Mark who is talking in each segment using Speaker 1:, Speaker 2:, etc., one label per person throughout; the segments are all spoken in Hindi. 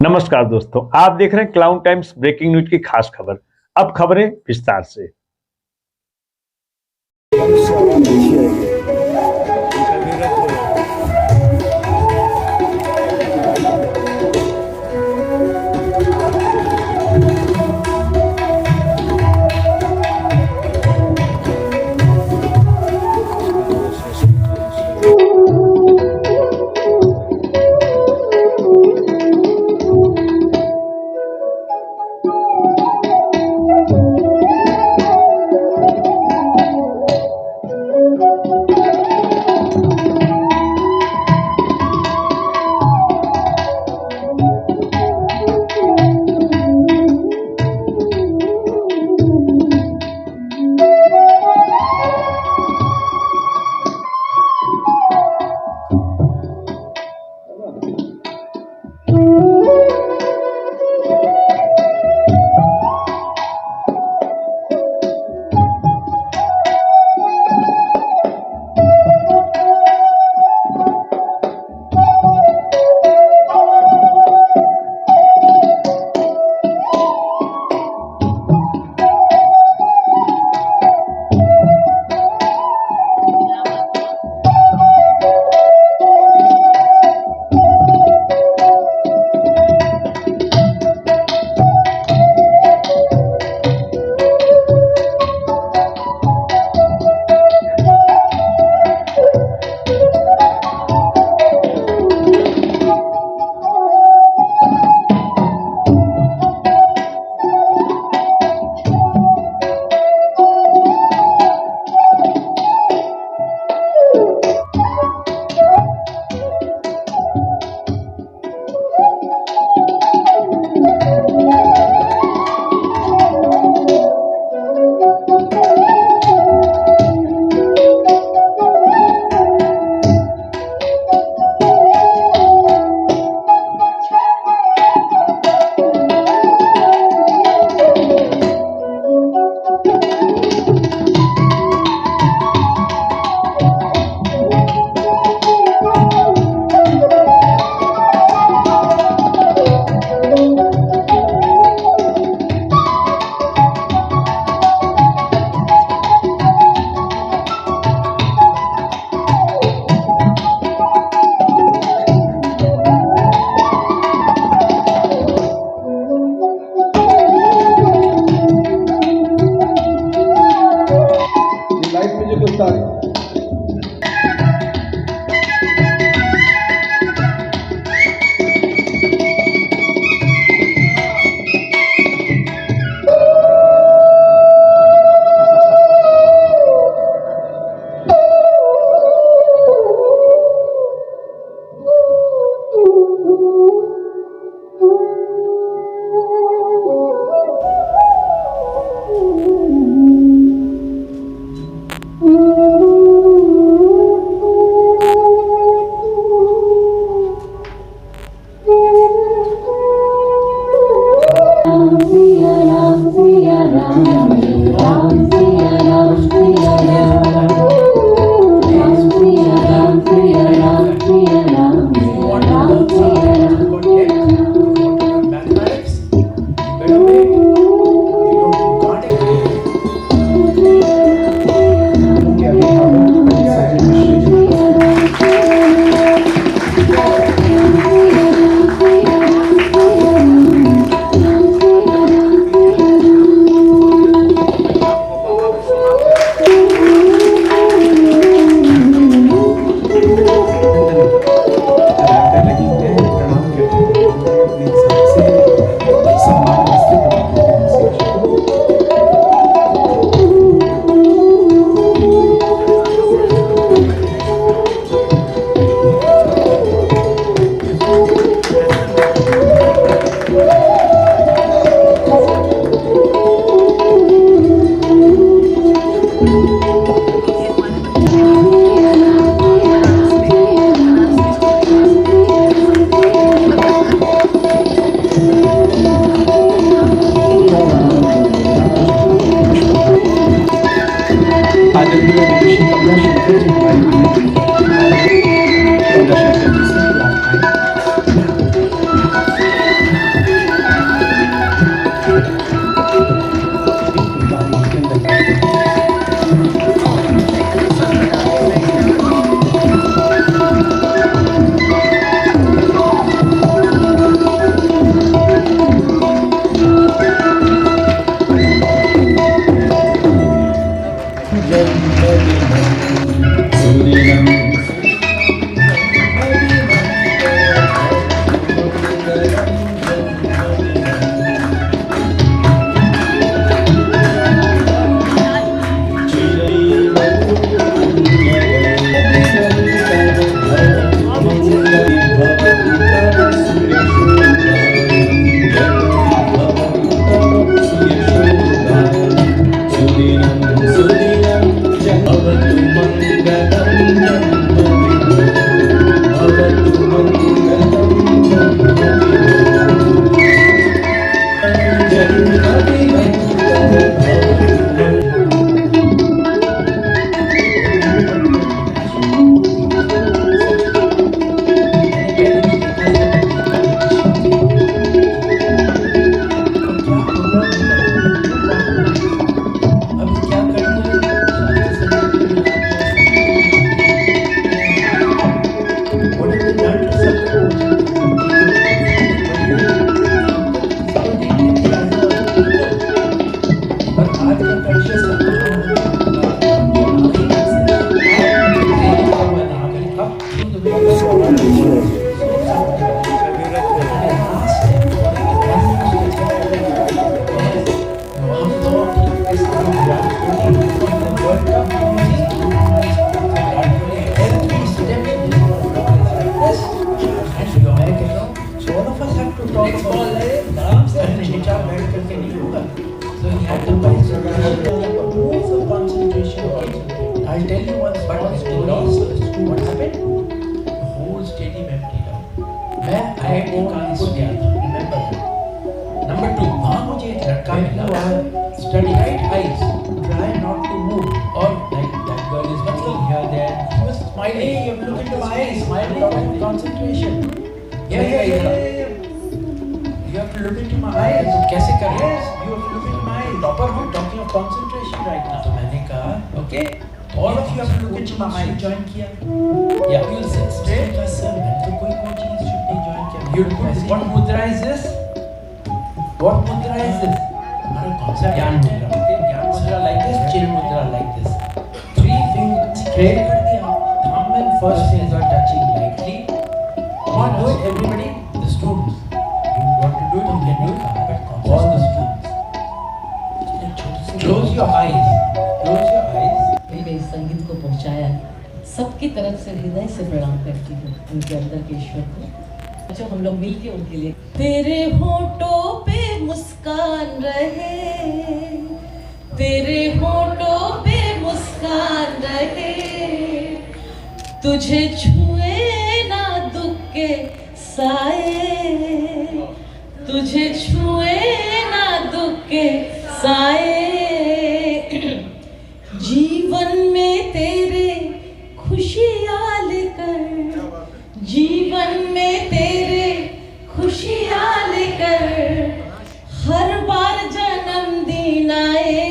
Speaker 1: नमस्कार दोस्तों, आप देख रहे हैं क्लाउन टाइम्स ब्रेकिंग न्यूज की खास खबर। अब खबरें विस्तार से।
Speaker 2: लाइट में जो गुस्सा है
Speaker 3: I'll tell you one story. What happened? The whole stadium emptied out. मैं IIT कानपुर गया था, remember that. Number 2, वहाँ मुझे एक लड़का मिला. Study right eyes, try not to move. Or like that girl is looking here, there. He was smiling. Hey, you have to look into my eyes. Smiling, concentration. Yeah. You have to look into my eyes. तो कैसे करें? You have to look into my eyes. Topper, I'm talking of concentration right now. तो मैंने कहा, okay. All of you have to look into my eyes. Join किया. Yeah, you'll sit straight. Sir, मैंने तो कोई coaching institute नहीं join किया. You put what mudra is this? What mudra is this? हमारा कौन सा ज्ञान मुद्रा? ज्ञान मुद्रा like this, chill mudra like this. 3 fingers straight कर दिया. Thumb and first finger touching lightly. Come on, do it, everybody. The students. You want to do it? You can do it. But all the students. Close your eyes. Close your eyes.
Speaker 4: मेरे संगीत को पहुंचाया, सबकी तरफ से हृदय से प्रणाम करती हूँ उनके अंदर के ईश्वर को, जो हम लोग मिलके उनके लिए। तेरे होठों पे मुस्कान रहे, तेरे होठों पे मुस्कान रहे, तुझे छुए ना दुख के साए, तुझे छुए ना दुख के साए, जीवन में तेरे खुशियाँ लेकर, जीवन में तेरे खुशियाँ लेकर, हर बार जन्मदिन आए,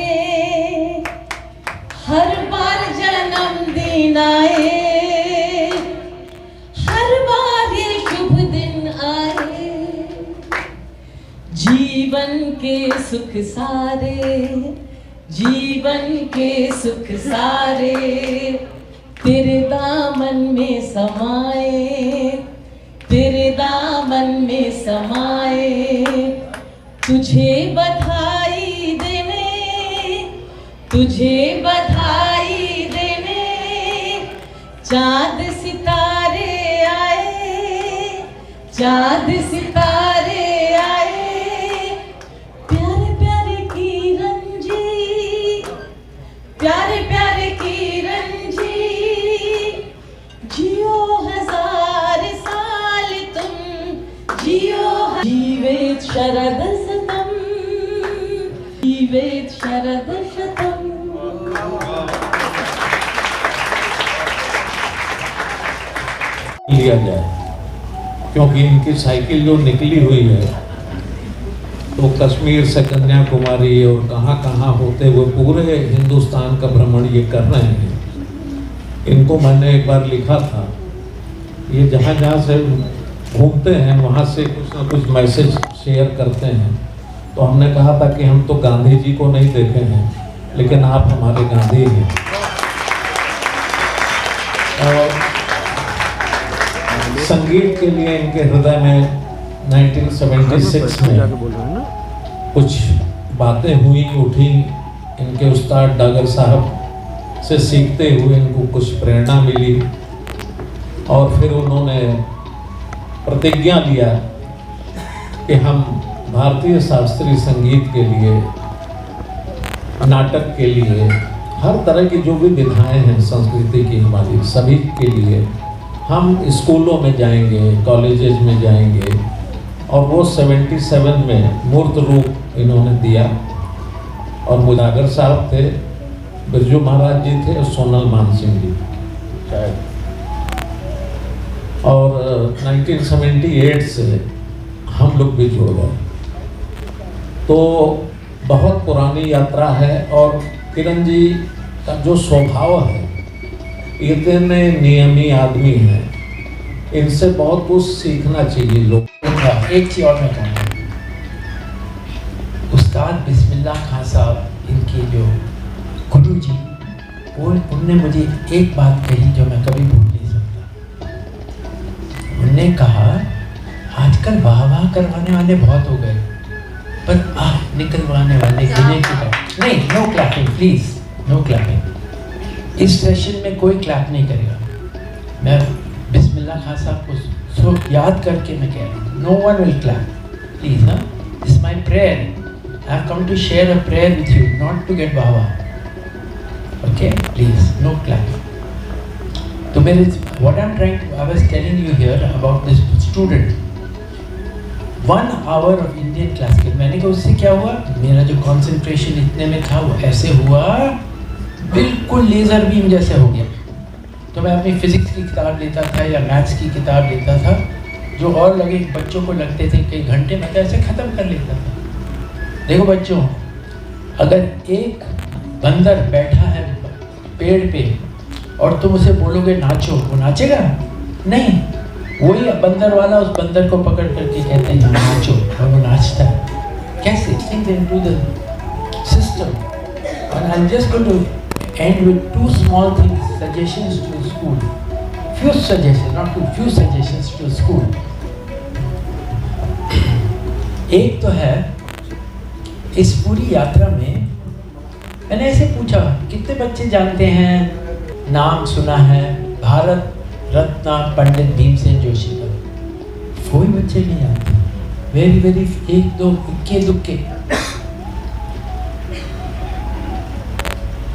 Speaker 4: हर बार जन्मदिन आए, हर बार ये शुभ दिन आए, जीवन के सुख सारे, जीवन के सुख सारे तेरे दामन में समाए, तेरे दामन में समाए, तुझे बधाई देने, तुझे बधाई देने, चाँद सितारे आए, चाँद सितारे आए, प्यारे प्यारे किरण जी, जियो हजार साल तुम, जियो जीवेत शरद शतम, जीवेत शरद शतम।
Speaker 5: लिया जाए, क्योंकि इनकी साइकिल जो निकली हुई है तो कश्मीर से कन्याकुमारी और कहाँ कहाँ होते हुए पूरे हिंदुस्तान का भ्रमण ये कर रहे हैं। इनको मैंने एक बार लिखा था, ये जहाँ जहाँ से घूमते हैं वहाँ से कुछ ना कुछ मैसेज शेयर करते हैं। तो हमने कहा था कि हम तो गांधी जी को नहीं देखे हैं, लेकिन आप हमारे गांधी हैं। संगीत के लिए इनके हृदय में 1976 में कुछ बातें हुई उठी। इनके उस्ताद डागर साहब से सीखते हुए इनको कुछ प्रेरणा मिली और फिर उन्होंने प्रतिज्ञा लिया कि हम भारतीय शास्त्रीय संगीत के लिए, नाटक के लिए, हर तरह की जो भी विधाएं हैं संस्कृति की हमारी सभी के लिए हम स्कूलों में जाएंगे, कॉलेजेस में जाएंगे। और वो 77 में मूर्त रूप इन्होंने दिया। और मुदागर साहब थे, बिरजू महाराज जी थे और सोनल मानसिंह जी शायद। और 1978 से हम लोग भी जुड़ गए। तो बहुत पुरानी यात्रा है और किरण जी का जो स्वभाव है, इतने नियमी आदमी हैं, इनसे बहुत कुछ सीखना चाहिए लोग।
Speaker 3: एक चीज और मैं कहूँगा, उस्ताद बिस्मिल्लाह खान साहब, इनके जो गुरु जी, उनने मुझे एक बात कही जो मैं कभी भूल नहीं सकता। उन्होंने कहा आजकल वाह वाह करवाने वाले बहुत हो गए, पर आह निकलवाने वाले गिने की नहीं। No clapping please, no clapping. इस सेशन में कोई क्लैप नहीं करेगा। मैं बिस्मिल्लाह खान साहब को सो याद करके मैं कह रहा हूँ, no one will clap please. ना, this my prayer, I have come to share a prayer with you, not to get वाह वाह। Okay please, no clap. तो मेरे what I am trying to, I was telling you here about this student, 1 hour of Indian classical. मैंने कहा उससे क्या हुआ, मेरा जो कंसंट्रेशन इतने में था वो ऐसे हुआ, बिल्कुल लेज़र बीम जैसे हो गया। तो मैं अपनी फिजिक्स की किताब लेता था या मैथ्स की किताब लेता था, जो और लगे बच्चों को लगते थे कई घंटे, मैं तो ऐसे ख़त्म कर लेता था। देखो बच्चों, अगर एक बंदर बैठा है पेड़ पे और तुम उसे बोलोगे नाचो, वो नाचेगा नहीं। वही बंदर वाला उस बंदर को पकड़ करके कहते हैं नाचो, और वो नाचता है। कैसे? Think into the system. And I'm just going to end with 2 small things, suggestions to the school. Few suggestions, not two, few suggestions to the school. एक तो है, इस पूरी यात्रा में मैंने ऐसे पूछा कितने बच्चे जानते हैं, नाम सुना है भारत रत्न पंडित भीमसेन जोशी का? कोई बच्चे नहीं जानते। वेरी वेरी 1-2 इक्के दुक्के।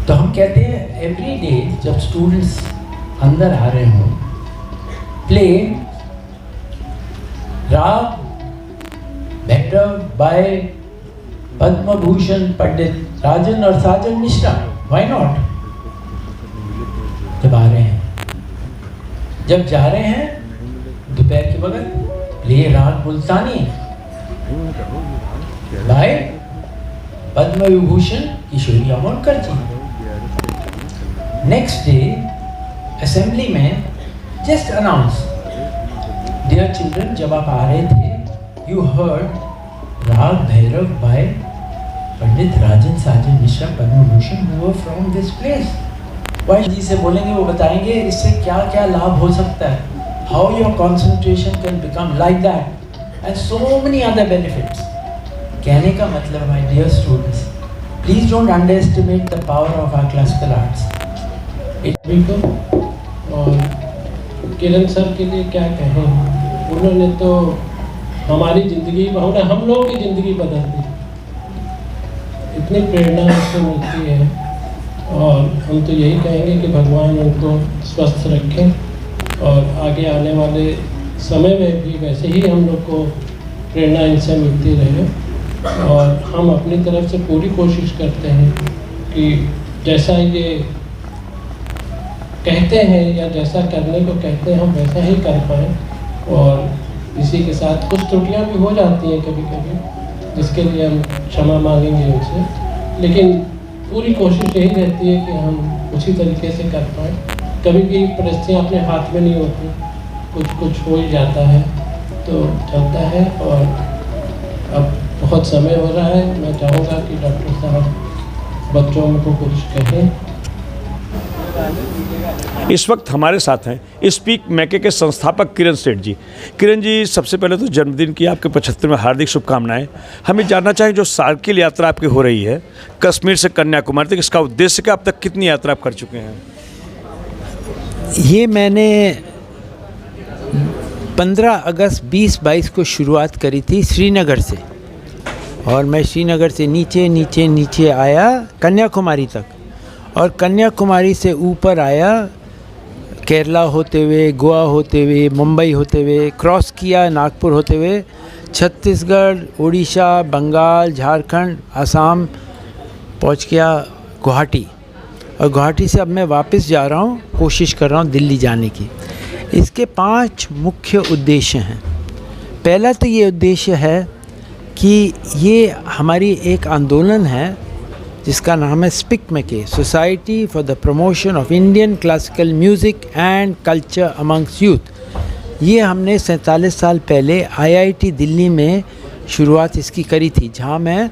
Speaker 3: तो हम कहते हैं एवरी डे जब स्टूडेंट्स अंदर आ रहे हों, प्ले राग भैरव बाय पद्म भूषण पंडित राजन और साजन मिश्रा। Why not? जब आ रहे हैं, जब जा रहे हैं दोपहर के वक्त play raga Multani by Padma Vibhushan Kishori Amonkar ji. Next day assembly में जस्ट अनाउंस, डियर चिल्ड्रन, जब आप आ रहे थे you heard raga Bhairav by Pandit Rajan Sajan Mishra Padma Bhushan who were from this place. वाई जी से बोलेंगे, वो बताएंगे इससे क्या क्या लाभ हो सकता है, how your concentration can become like that and so many other benefits. कहने का मतलब my dear students, please don't underestimate the power of our classical arts.
Speaker 6: और किरण सर के लिए क्या कहें, उन्होंने तो हमारी ज़िंदगी, हम लोगों की ज़िंदगी बदल दी। इतनी प्रेरणा उससे मिलती है और हम तो यही कहेंगे कि भगवान उनको स्वस्थ रखें और आगे आने वाले समय में भी वैसे ही हम लोग को प्रेरणा इनसे मिलती रहे। और हम अपनी तरफ से पूरी कोशिश करते हैं कि जैसा ये कहते हैं या जैसा करने को कहते हैं हम वैसा ही कर पाएँ। और इसी के साथ कुछ त्रुटियां भी हो जाती हैं कभी कभी, जिसके लिए हम क्षमा मांगेंगे उनसे, लेकिन पूरी कोशिश यही रहती है कि हम उसी तरीके से कर पाएँ। कभी भी परिस्थितियाँ अपने हाथ में नहीं होती, कुछ हो ही जाता है तो चलता है। और अब बहुत समय हो रहा है, मैं चाहूँगा कि डॉक्टर साहब बच्चों को कुछ कहें।
Speaker 1: इस वक्त हमारे साथ हैं स्पीक मैके के संस्थापक किरण सेठ जी। किरण जी, सबसे पहले तो जन्मदिन की आपके 75 में हार्दिक शुभकामनाएं। हमें जानना चाहिए, जो साइकिल यात्रा आपकी हो रही है कश्मीर से कन्याकुमारी तक, इसका उद्देश्य क्या, अब तक कितनी यात्रा आप कर चुके हैं?
Speaker 7: ये मैंने 15 अगस्त 2022 को शुरुआत करी थी श्रीनगर से, और मैं श्रीनगर से नीचे नीचे नीचे आया कन्याकुमारी तक, और कन्याकुमारी से ऊपर आया केरला होते हुए, गोवा होते हुए, मुंबई होते हुए, क्रॉस किया नागपुर होते हुए, छत्तीसगढ़, उड़ीसा, बंगाल, झारखंड, असम पहुंच गया गुवाहाटी, और गुवाहाटी से अब मैं वापस जा रहा हूं, कोशिश कर रहा हूं दिल्ली जाने की। इसके 5 मुख्य उद्देश्य हैं। पहला तो ये उद्देश्य है कि ये हमारी एक आंदोलन है जिसका नाम है स्पीक मैके, society for the promotion of Indian classical music and culture amongst youth. ये हमने 47 साल पहले IIT दिल्ली में शुरुआत इसकी करी थी, जहाँ मैं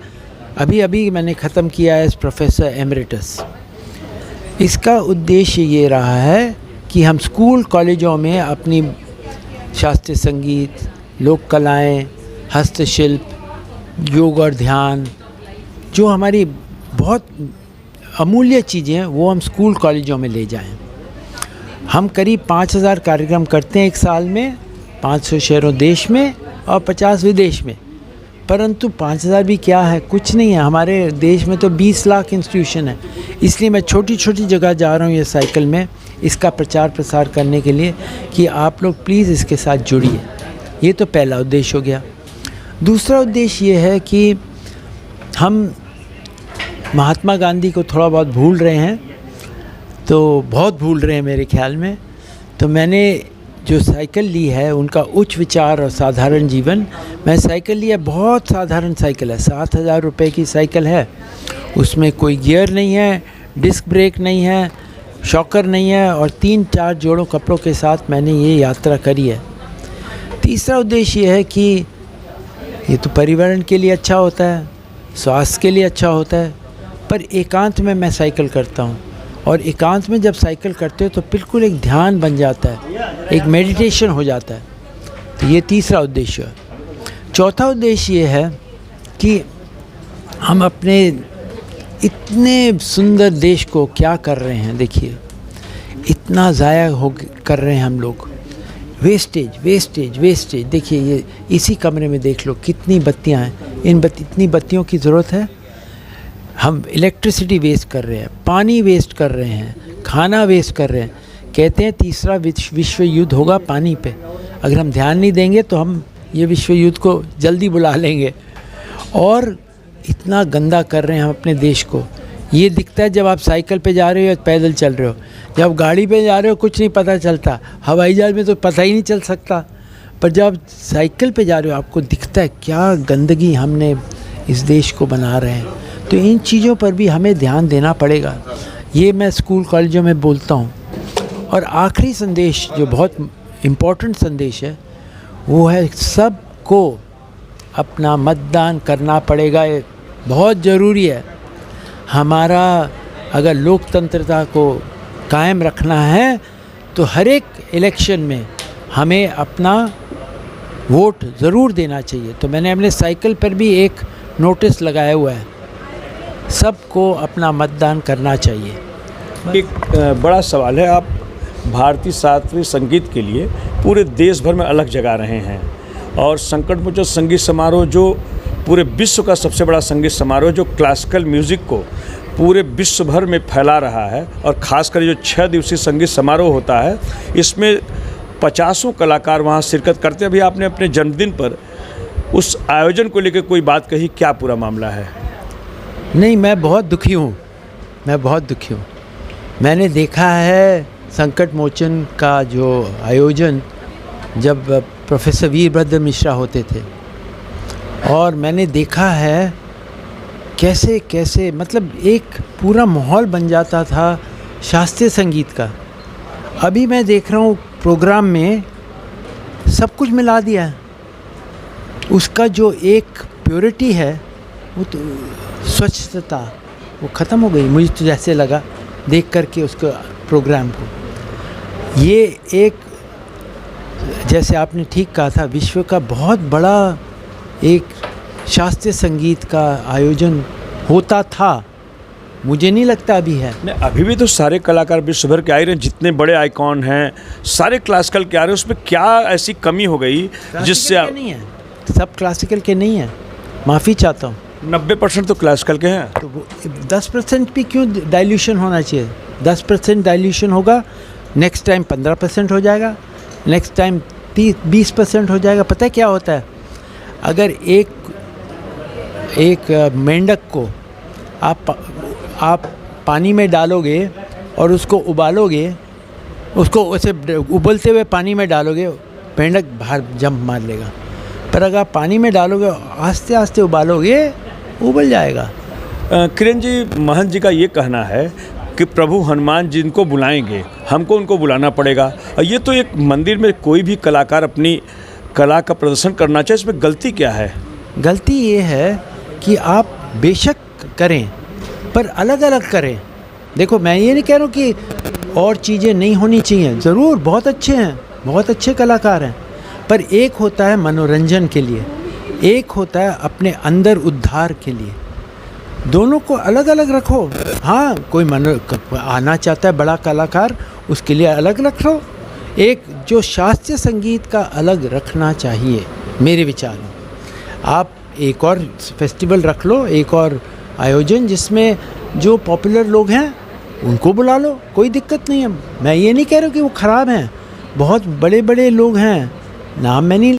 Speaker 7: अभी मैंने ख़त्म किया एज प्रोफेसर एमरिटस। इसका उद्देश्य ये रहा है कि हम स्कूल कॉलेजों में अपनी शास्त्रीय संगीत, लोक कलाएँ, हस्तशिल्प, योग और ध्यान, जो हमारी बहुत अमूल्य चीज़ें हैं, वो हम स्कूल कॉलेजों में ले जाएं। हम करीब 5000 कार्यक्रम करते हैं एक साल में, 500 शहरों देश में और 50 विदेश में। परंतु 5000 भी क्या है, कुछ नहीं है। हमारे देश में तो 20 लाख इंस्टीट्यूशन है। इसलिए मैं छोटी छोटी जगह जा रहा हूँ ये साइकिल में, इसका प्रचार प्रसार करने के लिए कि आप लोग प्लीज़ इसके साथ जुड़िए। ये तो पहला उद्देश्य हो गया। दूसरा उद्देश्य ये है कि हम महात्मा गांधी को थोड़ा बहुत भूल रहे हैं, तो बहुत भूल रहे हैं मेरे ख्याल में। तो मैंने जो साइकिल ली है, उनका उच्च विचार और साधारण जीवन, मैं साइकिल लिया, बहुत साधारण साइकिल है, 7000 रुपये की साइकिल है। उसमें कोई गियर नहीं है, डिस्क ब्रेक नहीं है, शॉकर नहीं है, और 3-4 जोड़ों कपड़ों के साथ मैंने ये यात्रा करी है। तीसरा उद्देश्य ये है कि ये तो पर्यावरण के लिए अच्छा होता है, स्वास्थ्य के लिए अच्छा होता है, पर एकांत में मैं साइकिल करता हूँ, और एकांत में जब साइकिल करते हो तो बिल्कुल एक ध्यान बन जाता है, एक मेडिटेशन हो जाता है। तो ये तीसरा उद्देश्य है। चौथा उद्देश्य ये है कि हम अपने इतने सुंदर देश को क्या कर रहे हैं, देखिए इतना ज़ाया कर रहे हैं हम लोग, वेस्टेज वेस्टेज वेस्टेज। देखिए ये इसी कमरे में देख लो कितनी बत्तियां हैं, इतनी बत्तियों की ज़रूरत है। हम इलेक्ट्रिसिटी वेस्ट कर रहे हैं, पानी वेस्ट कर रहे हैं, खाना वेस्ट कर रहे हैं। कहते हैं तीसरा विश्व युद्ध होगा पानी पे। अगर हम ध्यान नहीं देंगे तो हम ये विश्व युद्ध को जल्दी बुला लेंगे। और इतना गंदा कर रहे हैं हम अपने देश को। ये दिखता है जब आप साइकिल पे जा रहे हो या पैदल चल रहे हो। जब गाड़ी पे जा रहे हो कुछ नहीं पता चलता, हवाई जहाज़ में तो पता ही नहीं चल सकता, पर जब आप साइकिल पे जा रहे हो आपको दिखता है क्या गंदगी हमने इस देश को बना रहे हैं। तो इन चीज़ों पर भी हमें ध्यान देना पड़ेगा। ये मैं स्कूल कॉलेजों में बोलता हूँ। और आखिरी संदेश जो बहुत इम्पोर्टेंट संदेश है वो है सबको अपना मतदान करना पड़ेगा, ये बहुत ज़रूरी है। हमारा अगर लोकतंत्रता को कायम रखना है तो हर एक इलेक्शन में हमें अपना वोट ज़रूर देना चाहिए। तो मैंने अपने साइकिल पर भी एक नोटिस लगाया हुआ है, सबको अपना मतदान करना चाहिए।
Speaker 1: एक बड़ा सवाल है, आप भारतीय शास्त्रीय संगीत के लिए पूरे देश भर में अलग जगा रहे हैं, और संकट मोचन संगीत समारोह जो पूरे विश्व का सबसे बड़ा संगीत समारोह जो क्लासिकल म्यूज़िक को पूरे विश्व भर में फैला रहा है, और ख़ासकर जो 6 दिवसीय संगीत समारोह होता है इसमें 50 कलाकार वहाँ शिरकत करते हैं। अभी आपने अपने जन्मदिन पर उस आयोजन को लेकर कोई बात कही, क्या पूरा मामला है?
Speaker 7: नहीं, मैं बहुत दुखी हूँ, मैं बहुत दुखी हूँ। मैंने देखा है संकट मोचन का जो आयोजन जब प्रोफेसर वीरभद्र मिश्रा होते थे, और मैंने देखा है कैसे कैसे मतलब एक पूरा माहौल बन जाता था शास्त्रीय संगीत का। अभी मैं देख रहा हूँ प्रोग्राम में सब कुछ मिला दिया है। उसका जो एक प्योरिटी है, वो तो स्वच्छता वो ख़त्म हो गई। मुझे तो जैसे लगा देख करके उसको प्रोग्राम को। ये एक, जैसे आपने ठीक कहा था, विश्व का बहुत बड़ा एक शास्त्रीय संगीत का आयोजन होता था, मुझे नहीं लगता अभी है।
Speaker 1: नहीं, अभी भी तो सारे कलाकार विश्व भर के आ रहे हैं, जितने बड़े आइकॉन हैं सारे क्लासिकल के आ रहे हैं। उसमें क्या ऐसी कमी हो गई जिससे
Speaker 7: क्लासिकल के नहीं है, सब क्लासिकल के नहीं है, माफ़ी चाहता हूँ।
Speaker 1: 90% तो क्लासिकल के हैं।
Speaker 7: तो वो 10% भी क्यों डाइल्यूशन होना चाहिए? 10% डाइल्यूशन होगा, नेक्स्ट टाइम 15% हो जाएगा, नेक्स्ट टाइम 20% हो जाएगा। पता है क्या होता है, अगर एक मेंढक को आप पानी में डालोगे और उसको उबालोगे, उसको ऐसे उबलते हुए पानी में डालोगे, मेंढक बाहर जंप मार लेगा। पर अगर आप पानी में डालोगे, आस्ते आस्ते उबालोगे, उबल जाएगा।
Speaker 1: किरण जी, महंत जी का ये कहना है कि प्रभु हनुमान जिनको बुलाएंगे हमको उनको बुलाना पड़ेगा। और ये तो एक मंदिर में कोई भी कलाकार अपनी कला का प्रदर्शन करना चाहिए, इसमें गलती क्या है?
Speaker 7: गलती ये है कि आप बेशक करें पर अलग अलग करें। देखो, मैं ये नहीं कह रहा हूँ कि और चीज़ें नहीं होनी चाहिए, ज़रूर बहुत अच्छे हैं, बहुत अच्छे कलाकार हैं, पर एक होता है मनोरंजन के लिए, एक होता है अपने अंदर उद्धार के लिए। दोनों को अलग अलग रखो। हाँ, कोई आना चाहता है बड़ा कलाकार, उसके लिए अलग रखो। एक जो शास्त्रीय संगीत का अलग रखना चाहिए मेरे विचार में। आप एक और फेस्टिवल रख लो, एक और आयोजन जिसमें जो पॉपुलर लोग हैं उनको बुला लो, कोई दिक्कत नहीं है। मैं ये नहीं कह रहा कि वो ख़राब हैं, बहुत बड़े बड़े लोग हैं, नाम मैं नहीं।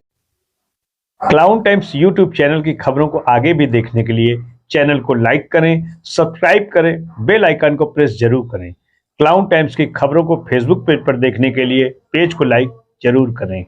Speaker 1: क्लाउन टाइम्स यूट्यूब चैनल की खबरों को आगे भी देखने के लिए चैनल को लाइक करें, सब्सक्राइब करें, बेल आइकन को प्रेस जरूर करें। क्लाउन टाइम्स की खबरों को फेसबुक पेज पर देखने के लिए पेज को लाइक जरूर करें।